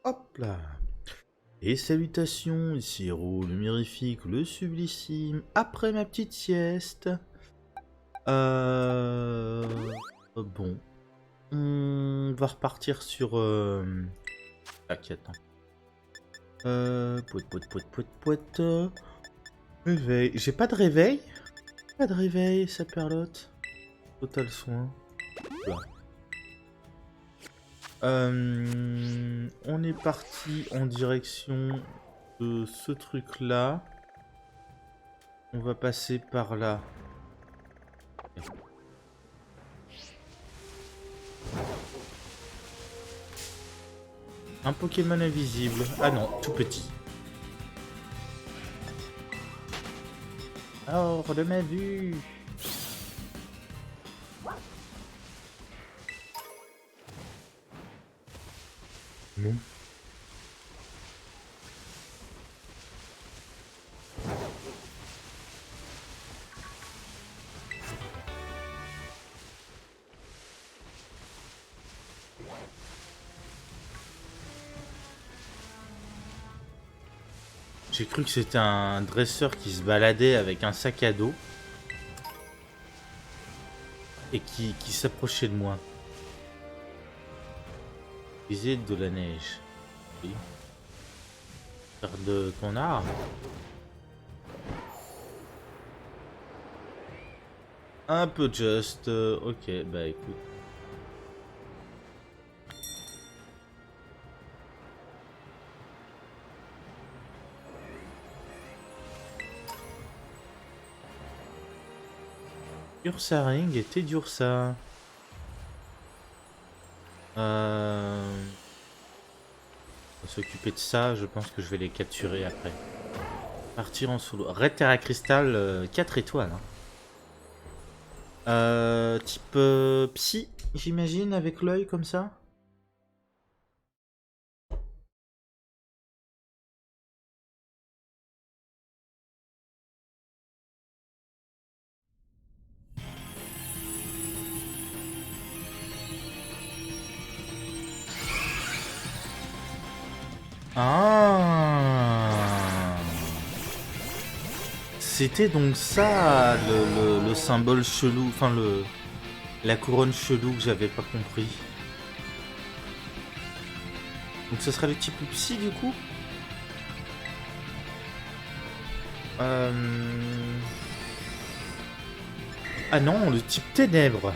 Hop là. Et salutations, ici Héros, le mirifique, le sublissime, après ma petite sieste. Bon. On va repartir sur... Tac, attends. Pouet. Réveil. J'ai pas de réveil? Pas de réveil, sa perlotte. Total soin. Voilà. On est parti en direction de ce truc là. On va passer par là. Un Pokémon invisible. Ah non, tout petit. Hors de ma vue. Non. J'ai cru que c'était un dresseur qui se baladait avec un sac à dos et qui s'approchait de moi. Visite de la neige. Oui. Faire de ton art. Un peu juste. Ok, bah écoute. Ursaring et Teddiursa. On va s'occuper de ça, je pense que je vais les capturer après. Partir en solo. Red Terra Crystal, 4 étoiles. Hein. Type psy, j'imagine, avec l'œil comme ça. Ah, c'était donc ça le symbole chelou, enfin la couronne chelou que j'avais pas compris. Donc ce serait le type psy du coup. Ah non, le type ténèbres.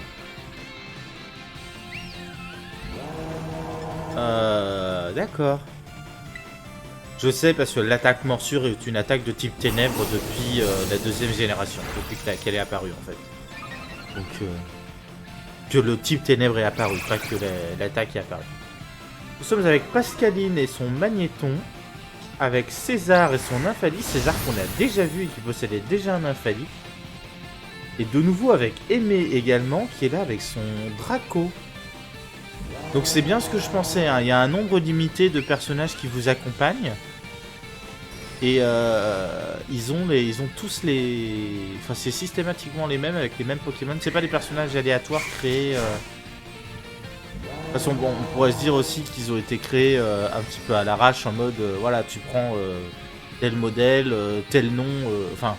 D'accord. Je sais parce que l'attaque morsure est une attaque de type ténèbres depuis la deuxième génération, depuis qu'elle est apparue en fait. Donc que le type ténèbres est apparu, pas que l'attaque est apparue. Nous sommes avec Pascaline et son magnéton, avec César et son Nymphalie, César qu'on a déjà vu et qui possédait déjà un Nymphalie. Et de nouveau avec Aimé également, qui est là avec son Draco. Donc c'est bien ce que je pensais, hein. Il y a un nombre limité de personnages qui vous accompagnent. Et ils ont tous les... Enfin c'est systématiquement les mêmes avec les mêmes Pokémon. C'est pas des personnages aléatoires créés... De toute façon bon, on pourrait se dire aussi qu'ils ont été créés un petit peu à l'arrache en mode... voilà, tu prends tel modèle, tel nom... Enfin,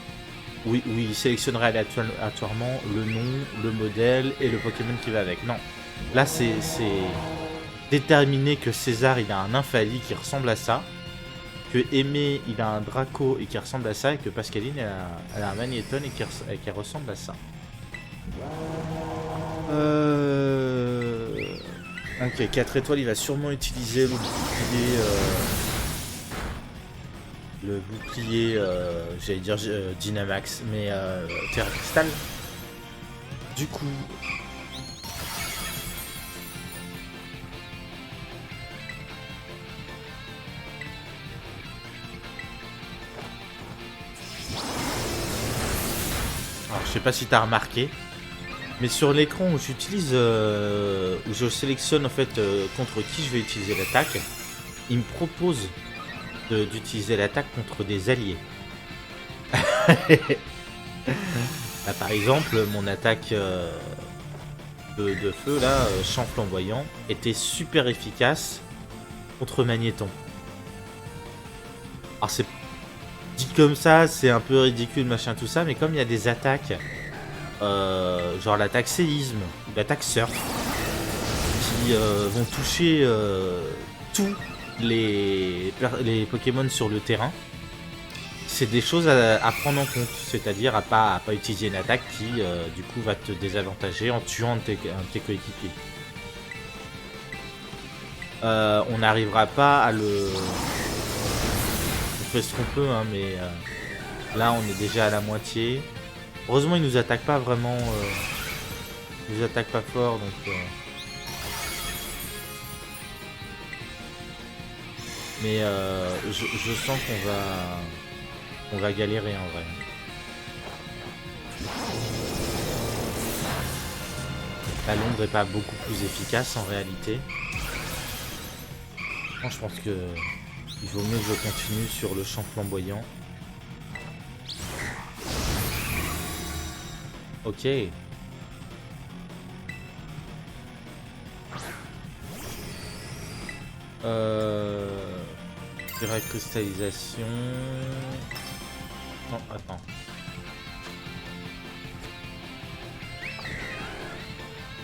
oui, il sélectionnerait aléatoirement le nom, le modèle et le Pokémon qui va avec. Non, là c'est déterminé que César il a un Nymphalie qui ressemble à ça. Que Aimé il a un Draco et qui ressemble à ça, et que Pascaline elle a un Magnéton et qui ressemble à ça. Ok, 4 étoiles, il va sûrement utiliser le bouclier, j'allais dire Dynamax, mais Terra Crystal. Du coup... Alors, je sais pas si t'as remarqué, mais sur l'écran où j'utilise, où je sélectionne en fait contre qui je vais utiliser l'attaque, il me propose d'utiliser l'attaque contre des alliés. Là, par exemple, mon attaque de feu là, champ flamboyant, était super efficace contre Magnéton. Alors c'est dit comme ça, c'est un peu ridicule, machin, tout ça, mais comme il y a des attaques, genre l'attaque séisme, ou l'attaque surf, qui vont toucher tous les Pokémon sur le terrain, c'est des choses à prendre en compte, c'est-à-dire à pas utiliser une attaque qui, du coup, va te désavantager en tuant un de tes coéquipiers. On n'arrivera pas à le... On fait ce qu'on peut, hein, mais là, on est déjà à la moitié. Heureusement, il nous attaque pas vraiment... il nous attaque pas fort, donc... Mais je sens qu'on va galérer en vrai. La Londres est pas beaucoup plus efficace en réalité. Moi, je pense que il vaut mieux que je continue sur le champ flamboyant. Ok. Direct cristallisation. Non, attends.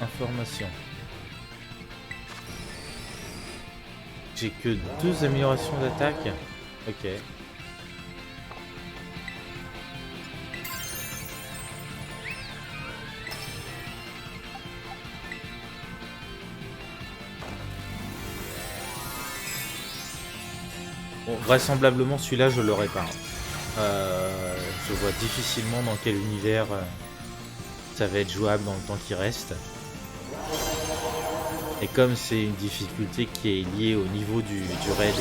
Information. J'ai que 2 améliorations d'attaque. Ok. Bon, vraisemblablement celui-là je l'aurai pas. Je vois difficilement dans quel univers ça va être jouable dans le temps qui reste. Et comme c'est une difficulté qui est liée au niveau du raid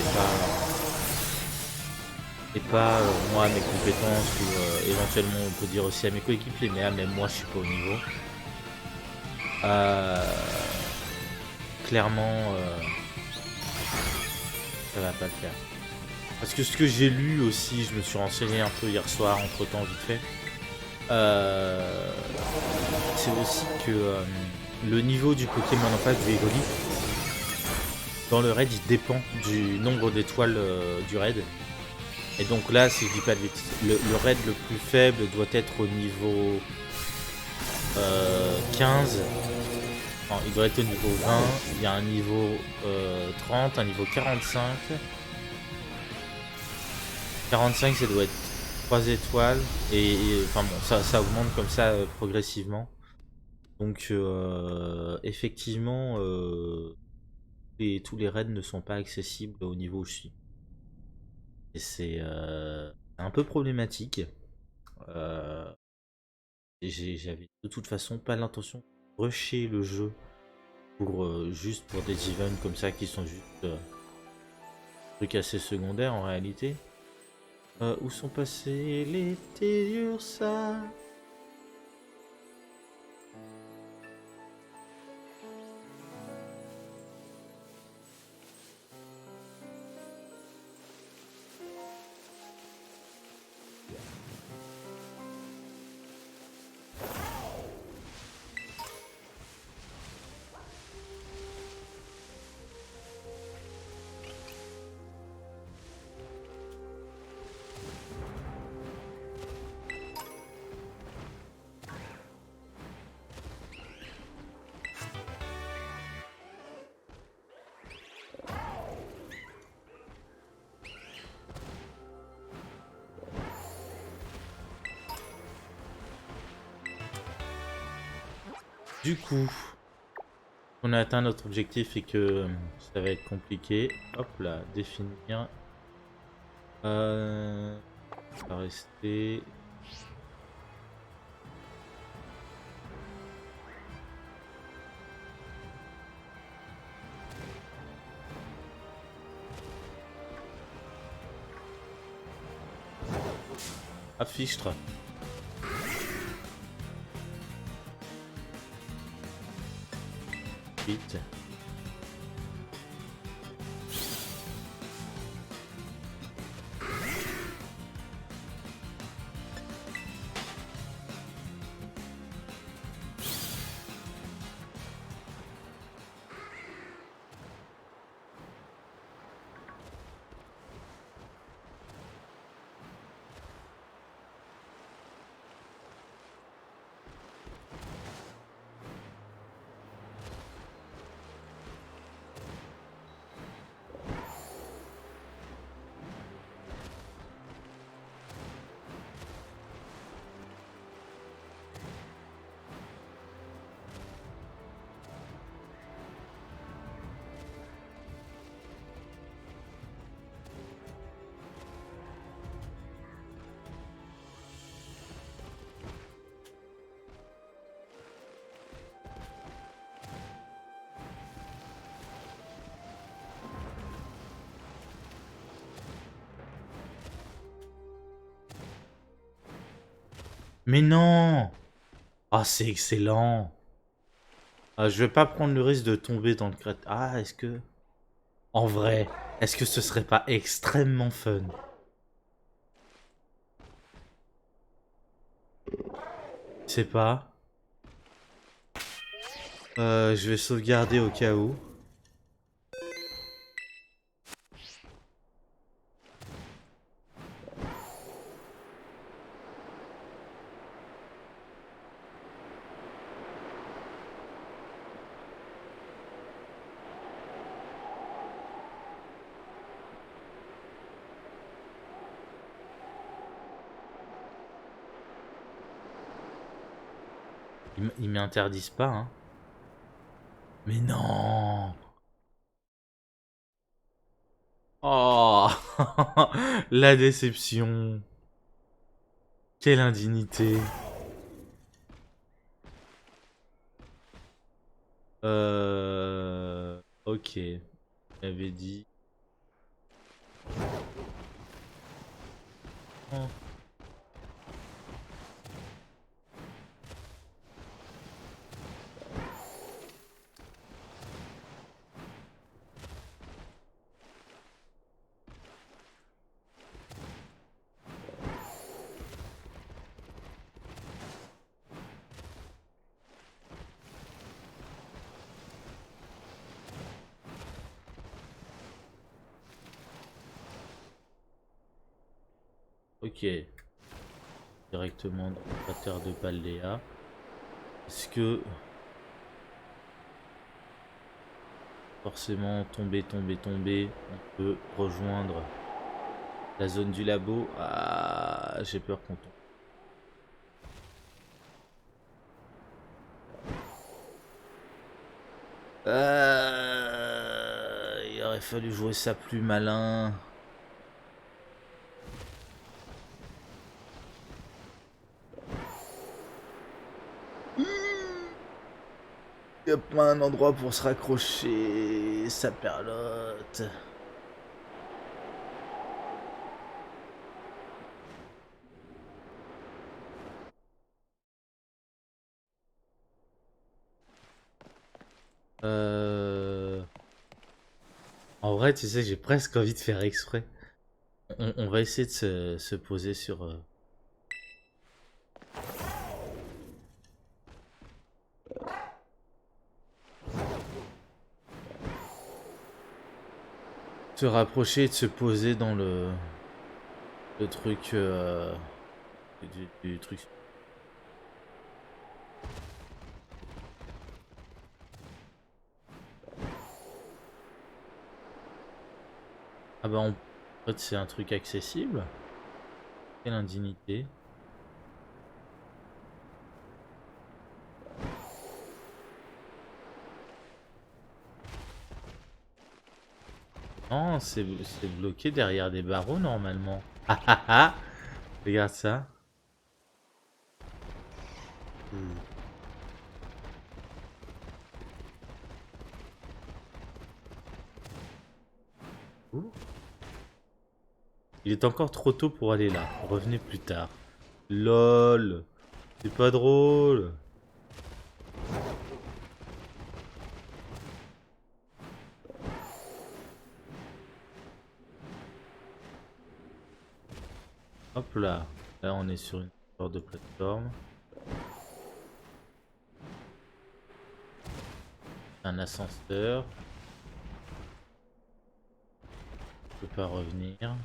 et pas moi à mes compétences ou éventuellement on peut dire aussi à mes coéquipiers, mais même moi je suis pas au niveau. Clairement ça va pas le faire. Parce que ce que j'ai lu aussi, je me suis renseigné un peu hier soir entre temps vite fait. C'est aussi que le niveau du Pokémon en face du Evoli dans le raid il dépend du nombre d'étoiles du raid. Et donc là, si je dis pas de bêtises, le raid le plus faible doit être au niveau 15. Non, il doit être au niveau 20. Il y a un niveau 30, un niveau 45. 45, ça doit être 3 étoiles. Et enfin bon, ça augmente comme ça progressivement. Donc effectivement, tous les raids ne sont pas accessibles au niveau où je suis. Et c'est un peu problématique. J'avais de toute façon pas l'intention de rusher le jeu pour juste pour des events comme ça qui sont juste trucs assez secondaires en réalité. Où sont passés les Teddiursa? Du coup, on a atteint notre objectif et que ça va être compliqué. Hop là, définir. Ça va rester. Affiche-toi. Vite. Mais non! Ah, c'est excellent! Ah, je vais pas prendre le risque de tomber dans le cratère. Ah, est-ce que... En vrai, est-ce que ce serait pas extrêmement fun? Je sais pas. Je vais sauvegarder au cas où. Ils m'interdisent pas, hein. Mais non! Oh! La déception. Quelle indignité. Ok. J'avais dit. Oh. Ok. Directement dans le cratère de Paldea. Est-ce que... Forcément, tomber, on peut rejoindre la zone du labo. Ah, j'ai peur qu'on tombe. Il aurait fallu jouer ça plus malin. Il y a plein d'endroits pour se raccrocher, ça perlote. En vrai, tu sais, j'ai presque envie de faire exprès. On va essayer de se poser sur... Se rapprocher et de se poser dans le truc... du truc... Ah bah, en fait, c'est un truc accessible. Quelle indignité. Non, c'est bloqué derrière des barreaux normalement. Ah ah ah! Regarde ça. Ouh. Il est encore trop tôt pour aller là. Revenez plus tard. LOL. C'est pas drôle. Hop là. Là, on est sur une sorte de plateforme. Un ascenseur. Je peux pas revenir.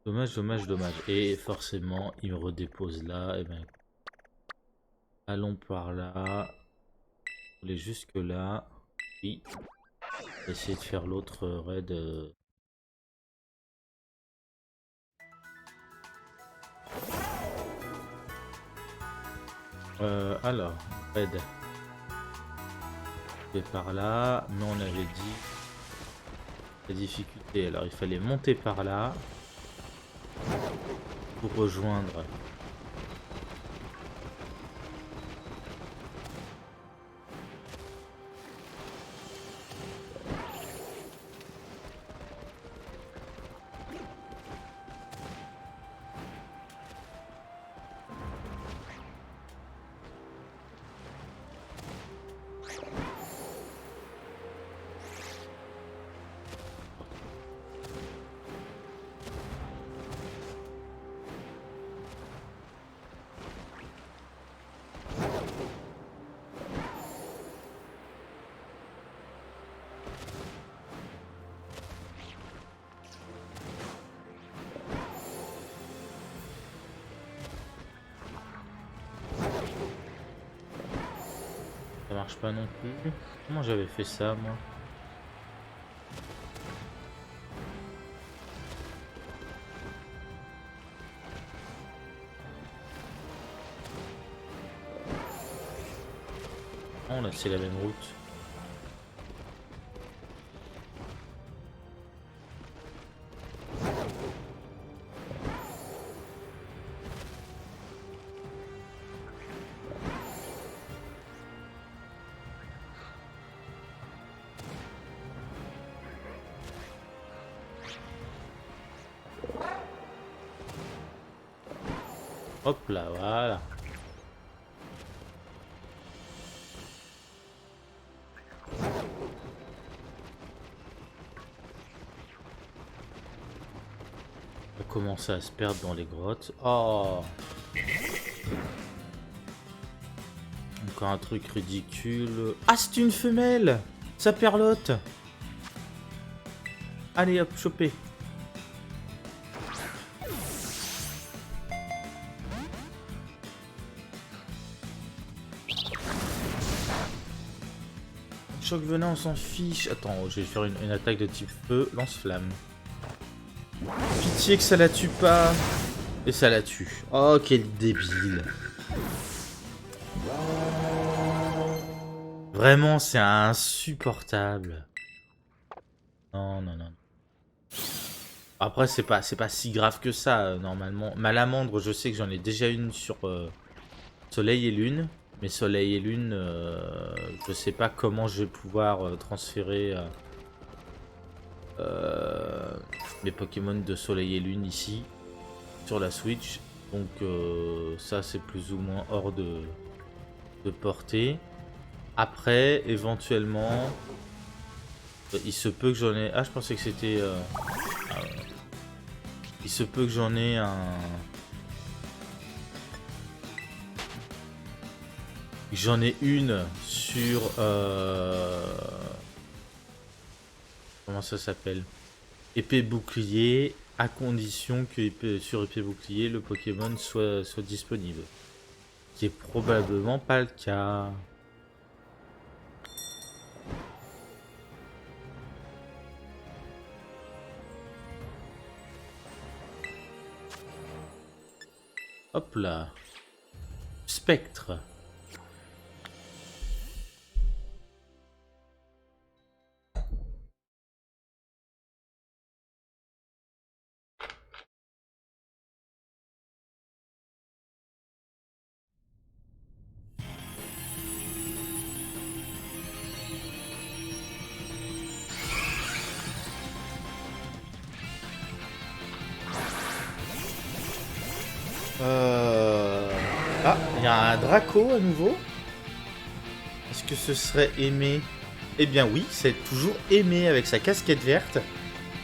Dommage, dommage, dommage. Et forcément, il me redépose là. Et ben, allons par là. On est jusque là. Oui. On va essayer de faire l'autre raid. Alors, raid. Et par là. Mais on avait dit la difficulté. Alors il fallait monter par là pour rejoindre. Ça marche pas non plus. Comment j'avais fait ça moi? Oh là c'est la même route. Hop là, voilà. On va commencer à se perdre dans les grottes. Oh! Encore un truc ridicule. Ah, c'est une femelle! Ça perlote! Allez hop, chopé! Choc venin, on s'en fiche. Attends, je vais faire une attaque de type feu, lance-flamme. Pitié que ça la tue pas. Et ça la tue. Oh, quel débile. Vraiment, c'est insupportable. Non, non, non. Après, c'est pas si grave que ça, normalement. Malamandre, je sais que j'en ai déjà une sur Soleil et Lune. Mais Soleil et Lune, je sais pas comment je vais pouvoir transférer les Pokémon de Soleil et Lune ici, sur la Switch. Donc ça, c'est plus ou moins hors de portée. Après, éventuellement, il se peut que j'en ai... Ah, je pensais que c'était... il se peut que j'en ai un... J'en ai une sur... Comment ça s'appelle? Épée bouclier, à condition que sur épée bouclier, le Pokémon soit disponible. Ce qui est probablement pas le cas. Hop là. Spectre. Ah, il y a un Draco à nouveau. Est-ce que ce serait Aimé? Eh bien oui, c'est toujours Aimé avec sa casquette verte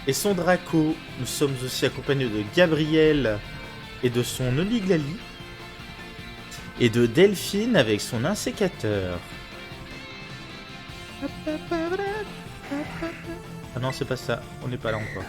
et son Draco. Nous sommes aussi accompagnés de Gabriel et de son Oliglali et de Delphine avec son insécateur. Ah non, c'est pas ça. On n'est pas là encore.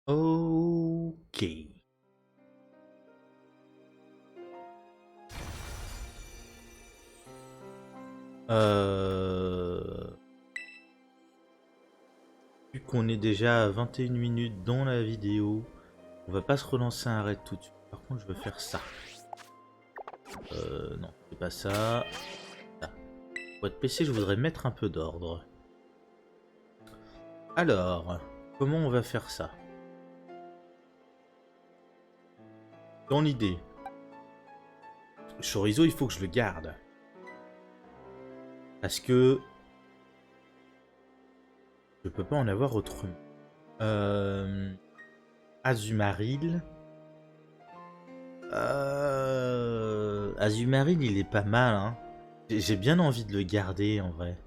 Ok. Vu qu'on est déjà à 21 minutes dans la vidéo, on va pas se relancer un raid tout de suite. Par contre, je veux faire ça. Non, c'est pas ça. Ça. Pour être PC, je voudrais mettre un peu d'ordre. Alors, comment on va faire ça? Dans l'idée, Chorizo, il faut que je le garde. Parce que je peux pas en avoir autrement. Azumarill. Azumarill, il est pas mal, hein. J'ai bien envie de le garder, en vrai.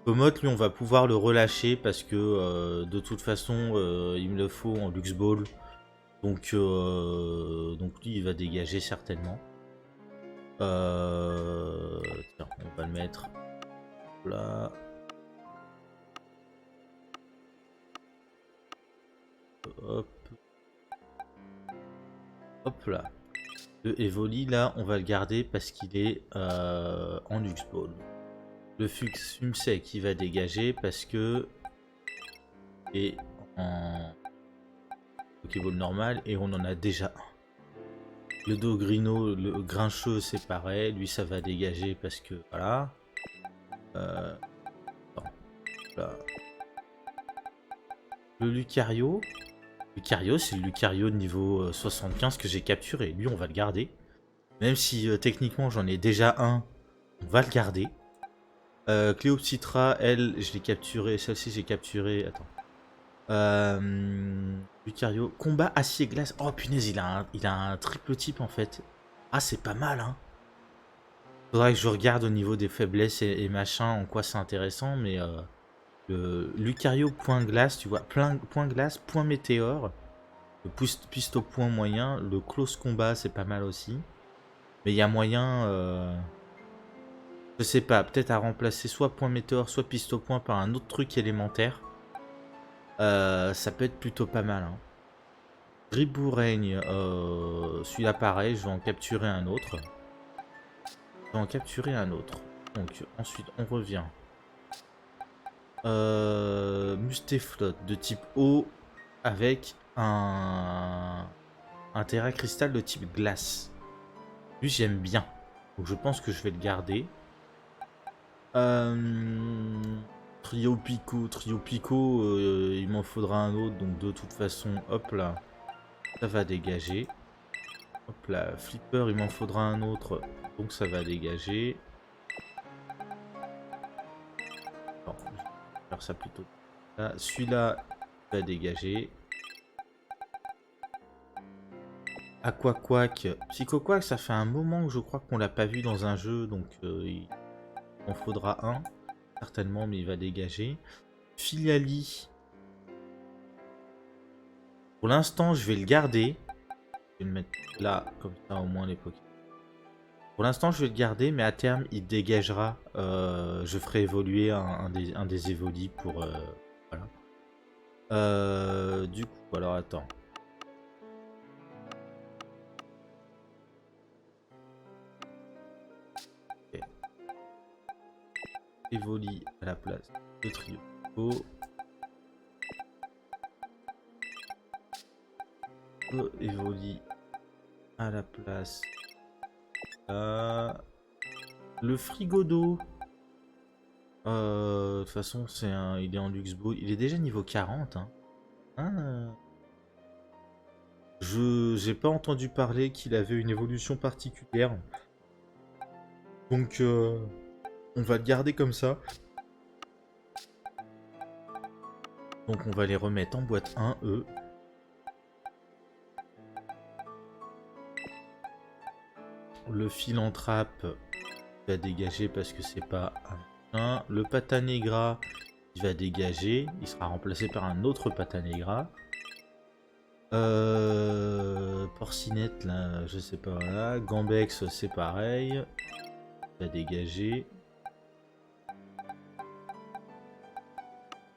Comote, lui, on va pouvoir le relâcher parce que de toute façon, il me le faut en Lux Ball. Donc lui, il va dégager certainement. Tiens, on va le mettre là. Hop. Hop là. Le Evoli, là, on va le garder parce qu'il est en Lux Ball. Le Fumsec qui va dégager parce que est en Pokéball normal et on en a déjà un. Le Dogrino, le Grincheux, c'est pareil. Lui, ça va dégager parce que voilà. Là. Le Lucario. Lucario, c'est le Lucario de niveau 75 que j'ai capturé. Lui, on va le garder. Même si techniquement, j'en ai déjà un, on va le garder. Cléopsitra, elle, je l'ai capturée. Celle-ci, j'ai capturé. Attends. Lucario. Combat acier-glace. Oh punaise, il a un triple type en fait. Ah, c'est pas mal, hein. Faudrait que je regarde au niveau des faiblesses et machin, en quoi c'est intéressant, mais le Lucario point glace, tu vois, point glace, point météore. Le pisto point moyen. Le close combat, c'est pas mal aussi. Mais il y a moyen. Je sais pas, peut-être à remplacer soit point météore, soit pisto point par un autre truc élémentaire. Ça peut être plutôt pas mal, hein. Riboureigne, celui-là pareil, je vais en capturer un autre. Donc ensuite on revient. Mustéflotte de type eau avec un terra cristal de type glace. Lui j'aime bien. Donc je pense que je vais le garder. Trio Pico, il m'en faudra un autre, donc de toute façon, hop là, ça va dégager. Hop là, Flipper, il m'en faudra un autre, donc ça va dégager. Bon, je vais faire ça plutôt. Là, celui-là va dégager. Aquaquack, Psychoquack, ça fait un moment que je crois qu'on l'a pas vu dans un jeu, donc il en faudra un, certainement, mais il va dégager. Filiali. Pour l'instant, je vais le garder. Je vais le mettre là, comme ça, au moins les Pokémon. Pour l'instant, je vais le garder, mais à terme, il dégagera. Je ferai évoluer un des évolis pour... voilà. Du coup, alors attends. Okay. Évoli à la place de Trio. Évoli à la place. Le frigo d'eau. De toute façon, il est en Luxbo. Il est déjà niveau 40. Hein. J'ai pas entendu parler qu'il avait une évolution particulière. Donc, on va le garder comme ça. Donc, on va les remettre en boîte 1, eux. Le Philanthrape va dégager parce que c'est pas un. Le Patanegra, il va dégager. Il sera remplacé par un autre Patanegra. Porcinette, là, je sais pas. Là. Gambex, c'est pareil. Il va dégager.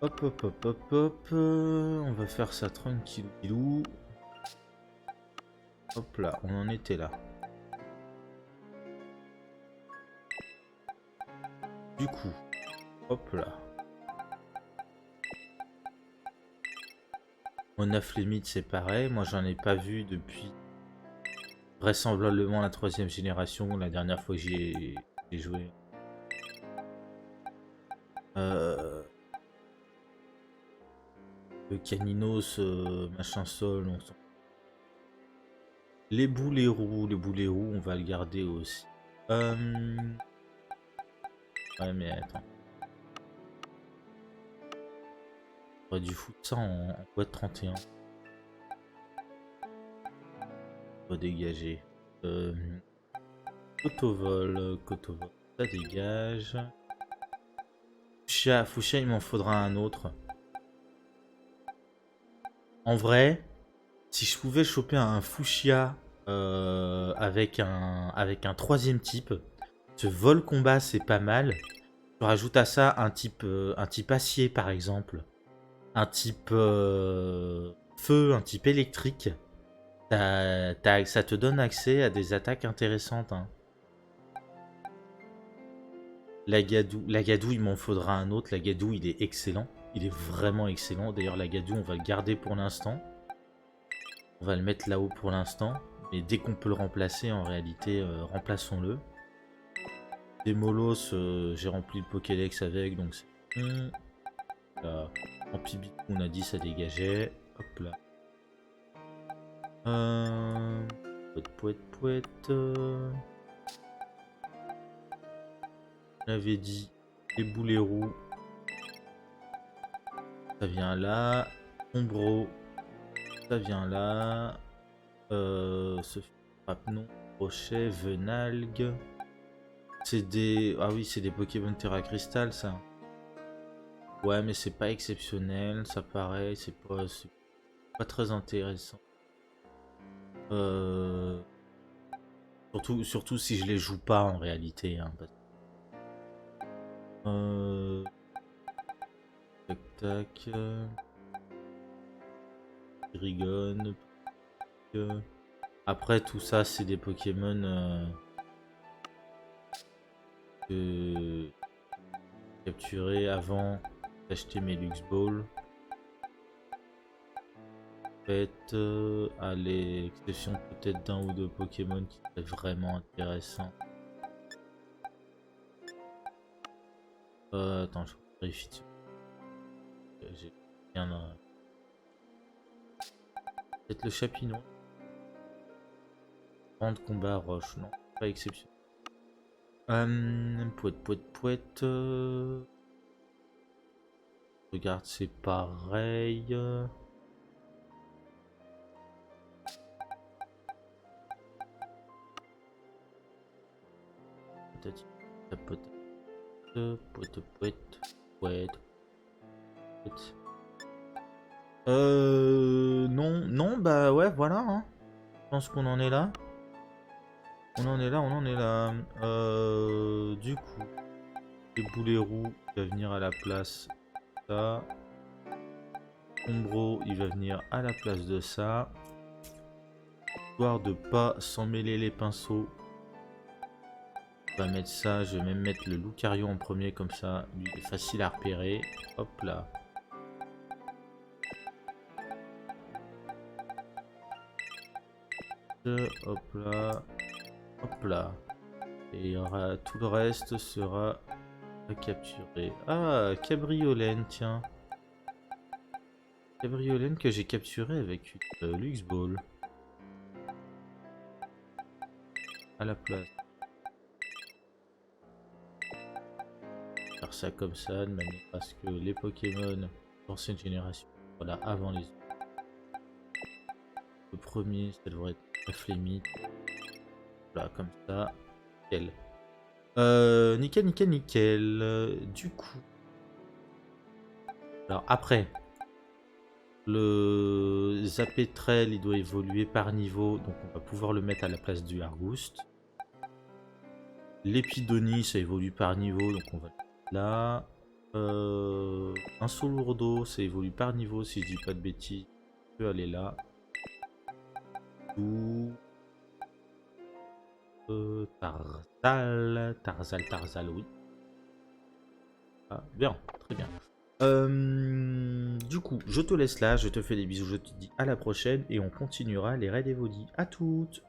Hop, hop, hop, hop, hop. On va faire ça tranquillou. Hop là, on en était là. Du coup, hop là. Mon limite c'est pareil. Moi j'en ai pas vu depuis vraisemblablement la 3e génération. La dernière fois que j'ai joué. Le Caninos, machin sol. Les boulets roux, on va le garder aussi. Ouais, mais attends. On aurait dû foutre ça en boîte 31. On va dégager. Cotovol, ça dégage. Fuchsia, il m'en faudra un autre. En vrai, si je pouvais choper un Fuchsia avec un 3e type, ce vol combat c'est pas mal. Je rajoute à ça un type acier par exemple, un type feu, un type électrique. Ça te donne accès à des attaques intéressantes. Hein. Lagadou, il m'en faudra un autre. Lagadou, il est excellent. Il est vraiment excellent. D'ailleurs, Lagadou, on va le garder pour l'instant. On va le mettre là-haut pour l'instant. Mais dès qu'on peut le remplacer, en réalité, remplaçons-le. Des Molos, j'ai rempli le Pokédex avec, donc c'est bon. Là, Amphibie, on a dit ça dégageait. Hop là. Pouette. On avait dit les boulets roux. Ça vient là. Ombro. Ça vient là. Ce non. Brochet, Venalgue. C'est des. Ah oui, c'est des Pokémon Terra Crystal, ça. Ouais, mais c'est pas exceptionnel. Ça paraît. C'est pas très intéressant. Surtout si je les joue pas en réalité. Hein, tac. Rigon. Après tout ça c'est des Pokémon que capturer avant d'acheter mes Lux Ball. Fait à l'exception peut-être d'un ou deux Pokémon qui seraient vraiment intéressants. Attends, je vérifie. J'ai bien peut-être le Chapinon. Grand combat roche, non, pas exception. Pouette. Regarde, c'est pareil. Peut-être pouette. Non, bah ouais, voilà. Hein. Je pense qu'on en est là. On en est là. Du coup, les boulets roux, il va venir à la place de ça. Ombro, il va venir à la place de ça. Histoire de pas s'en mêler les pinceaux. On va mettre ça, je vais même mettre le Lucario en premier comme ça, lui il est facile à repérer. Hop là. Hop là. Et il y aura tout le reste sera à capturer. Ah, Cabriolène, tiens. Cabriolène que j'ai capturé avec une Lux Ball. À la place. Faire ça comme ça, de manière à ce que les Pokémon d'ancienne génération, voilà, avant les autres. Le premier, ça devrait être la Flémite. Voilà, comme ça. Nickel. Du coup. Alors après. Le Zapetrel, il doit évoluer par niveau. Donc on va pouvoir le mettre à la place du Argouste. L'Épidonie, ça évolue par niveau. Donc on va le mettre là. Un saut lourdeau, ça évolue par niveau si je dis pas de bêtises. Je peux aller là. Ou Tarzal, oui. Ah, bien, très bien. Du coup, je te laisse là, je te fais des bisous, je te dis à la prochaine et on continuera les raids Evoli. À toutes!